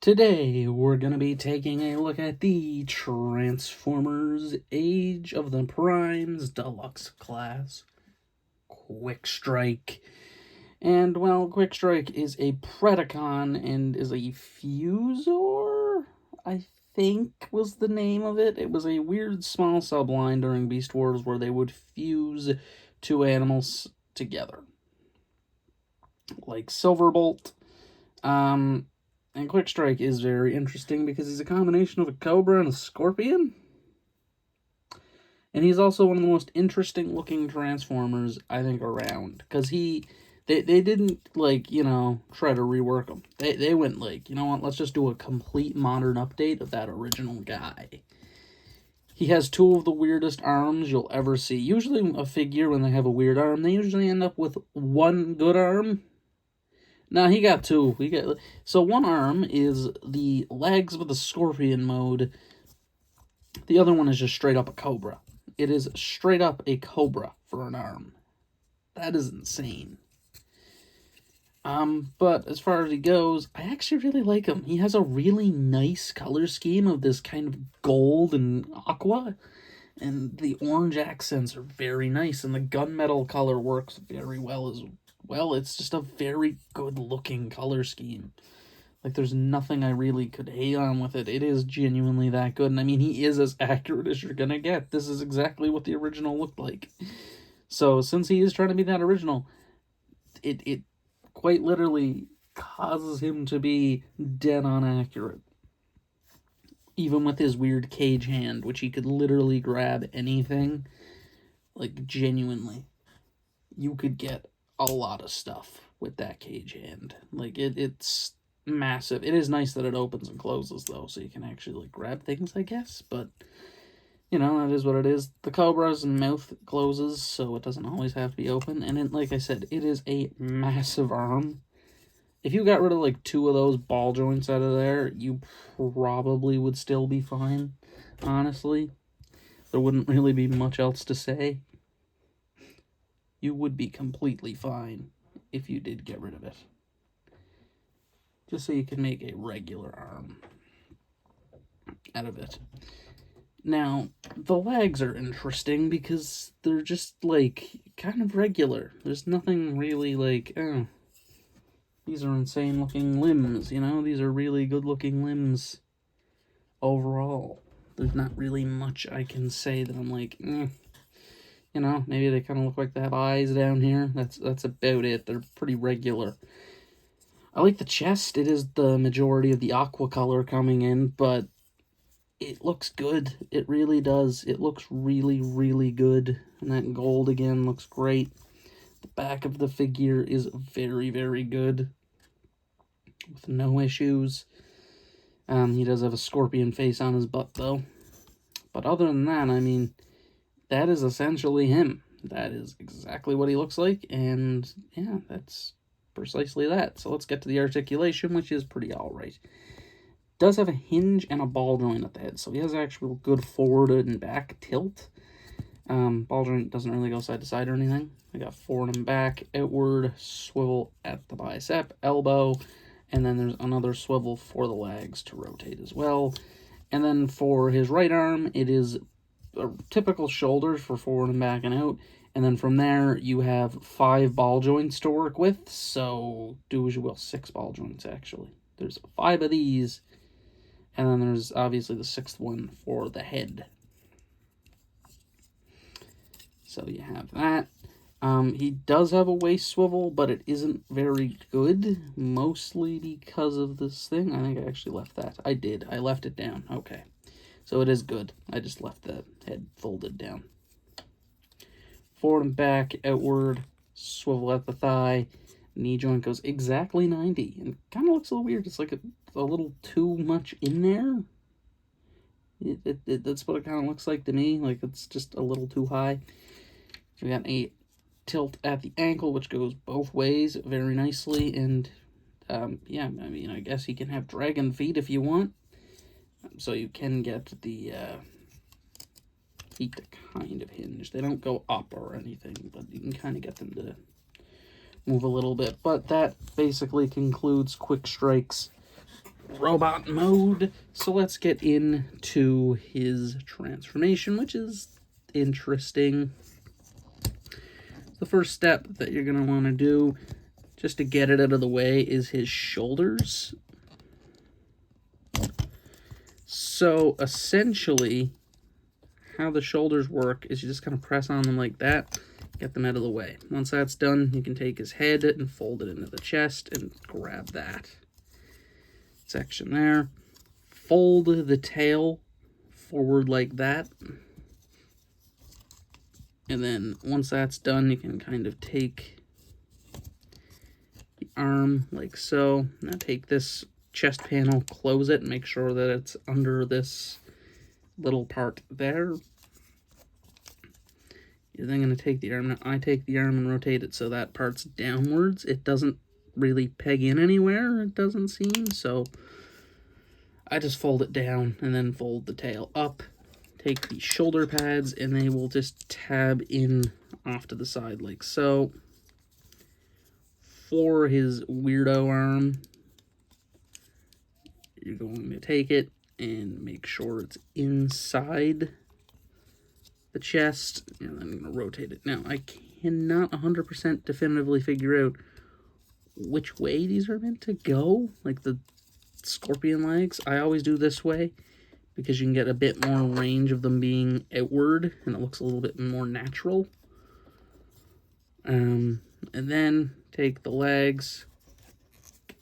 Today, we're going to be taking a look at the Transformers Age of the Primes Deluxe Class Quick Strike. And, well, Quick Strike is a Predacon and is a Fusor, I think was the name of it. It was a weird small subline during Beast Wars where they would fuse two animals together. Like Silverbolt. And Quick Strike is very interesting because he's a combination of a cobra and a scorpion. And he's also one of the most interesting looking Transformers, I think, around. Because they didn't, like, try to rework him. They went, like, you know what, let's just do a complete modern update of that original guy. He has two of the weirdest arms you'll ever see. Usually a figure, when they have a weird arm, they usually end up with one good arm. No, he got two. So one arm is the legs with the scorpion mode. The other one is just straight up a cobra. It is straight up a cobra for an arm. That is insane. But as far as he goes, I actually really like him. He has a really nice color scheme of this kind of gold and aqua. And the orange accents are very nice. And the gunmetal color works very well as well. It's just a very good looking color scheme. Like, there's nothing I really could hate on with it. It is genuinely that good. And I mean, he is as accurate as you're gonna get. This is exactly what the original looked like. So since he is trying to be that original, it quite literally causes him to be dead on accurate. Even with his weird cage hand, which he could literally grab anything. Like, genuinely. You could get a lot of stuff with that cage hand. Like, it's massive. It is nice that it opens and closes, though, so you can actually, like, grab things, I guess. But, that is what it is. The Cobra's mouth closes, so it doesn't always have to be open. And like I said, it is a massive arm. If you got rid of, like, two of those ball joints out of there, you probably would still be fine, honestly. There wouldn't really be much else to say. You would be completely fine if you did get rid of it. Just so you can make a regular arm out of it. Now, the legs are interesting because they're just, like, kind of regular. There's nothing really, like, these are insane looking limbs, These are really good looking limbs overall. There's not really much I can say that I'm like, maybe they kind of look like they have eyes down here. That's about it. They're pretty regular. I like the chest. It is the majority of the aqua color coming in, but it looks good. It really does. It looks really, really good. And that gold again looks great. The back of the figure is very, very good. With no issues. He does have a scorpion face on his butt, though. But other than that, I mean, that is essentially him. That is exactly what he looks like, and yeah, that's precisely that. So let's get to the articulation, which is pretty alright. Does have a hinge and a ball joint at the head, so he has actual good forward and back tilt. Ball joint doesn't really go side to side or anything. I got forward and back, outward, swivel at the bicep, elbow, and then there's another swivel for the legs to rotate as well. And then for his right arm, it is typical shoulders for forward and back and out. And then from there, you have 5 ball joints to work with. So do as you will, 6 ball joints, actually. There's 5 of these. And then there's obviously the 6th one for the head. So you have that. He does have a waist swivel, but it isn't very good. Mostly because of this thing. I think I actually left that. I did. I left it down. Okay. So it is good. I just left the head folded down. Forward and back, outward, swivel at the thigh. Knee joint goes exactly 90. And kind of looks a little weird. It's like a little too much in there. That's what it kind of looks like to me. Like it's just a little too high. So we got a tilt at the ankle, which goes both ways very nicely. And yeah, I mean, I guess you can have dragon feet if you want. So you can get the feet to kind of hinge. They don't go up or anything, but you can kind of get them to move a little bit. But that basically concludes Quick Strike's robot mode. So let's get into his transformation, which is interesting. The first step that you're going to want to do, just to get it out of the way, is his shoulders. So essentially, how the shoulders work is you just kind of press on them like that, get them out of the way. Once that's done, you can take his head and fold it into the chest and grab that section there. Fold the tail forward like that. And then once that's done, you can kind of take the arm like so. Now take this chest panel, close it, and make sure that it's under this little part there. You're then going to take the arm. Now, I take the arm and rotate it so that part's downwards. It doesn't really peg in anywhere, it doesn't seem, so I just fold it down and then fold the tail up. Take the shoulder pads and they will just tab in off to the side like so. For his weirdo arm, you're going to take it and make sure it's inside the chest, and then I'm going to rotate it. Now, I cannot 100% definitively figure out which way these are meant to go, like the scorpion legs. I always do this way because you can get a bit more range of them being outward, and it looks a little bit more natural. And then take the legs,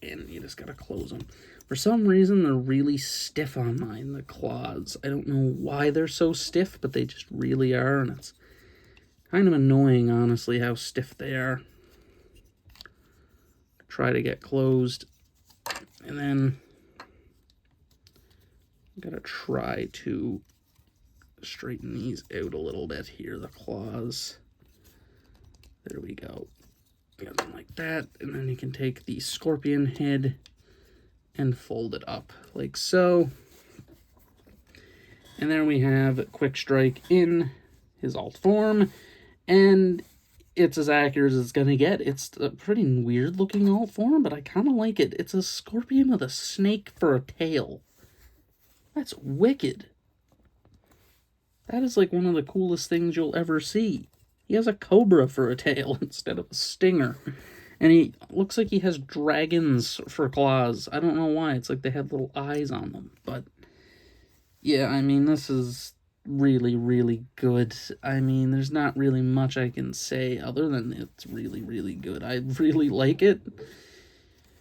and you just got to close them. For some reason, they're really stiff on mine, the claws. I don't know why they're so stiff, but they just really are, and it's kind of annoying, honestly, how stiff they are. Try to get closed, and then I'm going to try to straighten these out a little bit here, the claws. There we go. Got them like that, and then you can take the scorpion head and fold it up like so. And there we have Quick Strike in his alt form, and it's as accurate as it's gonna get. It's a pretty weird looking alt form, but I kind of like it. It's a scorpion with a snake for a tail. That's wicked. That is like one of the coolest things you'll ever see. He has a cobra for a tail instead of a stinger. And he looks like he has dragons for claws. I don't know why. It's like they have little eyes on them. But, yeah, I mean, this is really, really good. I mean, there's not really much I can say other than it's really, really good. I really like it.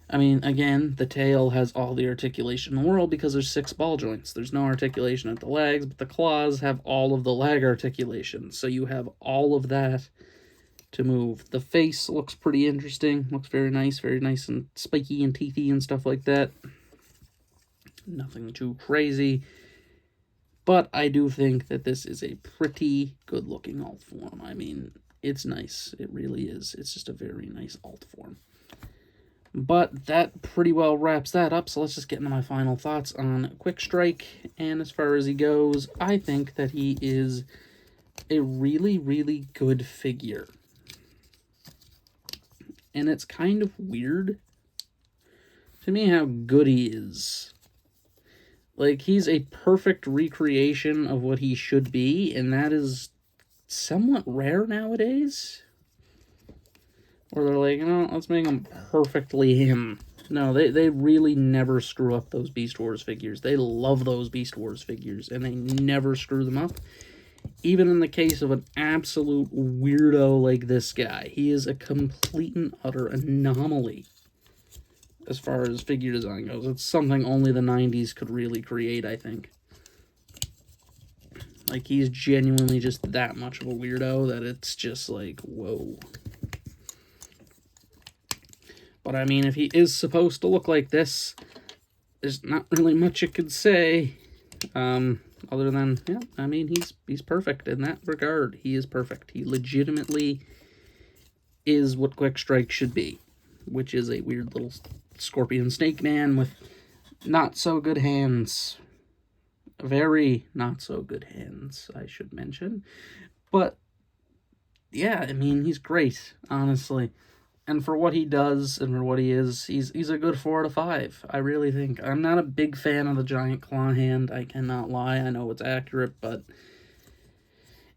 I mean, again, the tail has all the articulation in the world because there's 6 ball joints. There's no articulation at the legs, but the claws have all of the leg articulation. So you have all of that to move. The face looks pretty interesting. Looks very nice and spiky and teethy and stuff like that. Nothing too crazy. But I do think that this is a pretty good looking alt form. I mean, it's nice. It really is. It's just a very nice alt form. But that pretty well wraps that up, so let's just get into my final thoughts on Quick Strike. And as far as he goes, I think that he is a really, really good figure. And it's kind of weird to me how good he is. Like, he's a perfect recreation of what he should be, and that is somewhat rare nowadays. Where they're like, you know, let's make him perfectly him. No, they really never screw up those Beast Wars figures. They love those Beast Wars figures, and they never screw them up. Even in the case of an absolute weirdo like this guy, he is a complete and utter anomaly as far as figure design goes. It's something only the 90s could really create, I think. Like, he's genuinely just that much of a weirdo that it's just like, whoa. But, I mean, if he is supposed to look like this, there's not really much you could say. Other than, yeah, I mean, he's perfect in that regard. He is perfect. He legitimately is what Quick Strike should be, which is a weird little scorpion snake man with not so good hands. Very not so good hands, I should mention. But, yeah, I mean, he's great, honestly. And for what he does and for what he is, he's a good 4 out of 5. I really think. I'm not a big fan of the giant claw hand. I cannot lie. I know it's accurate, but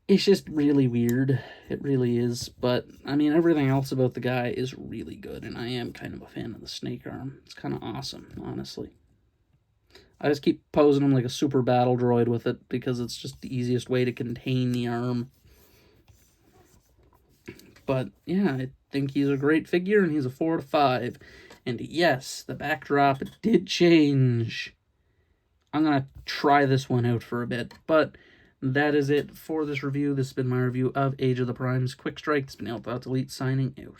it's just really weird. It really is. But, I mean, everything else about the guy is really good, and I am kind of a fan of the snake arm. It's kind of awesome, honestly. I just keep posing him like a super battle droid with it because it's just the easiest way to contain the arm. But, yeah, I think he's a great figure, and he's a 4 out of 5. And yes, the backdrop did change. I'm going to try this one out for a bit, but that is it for this review. This has been my review of Age of the Primes Quick Strike. It's been Elthot Elite signing out.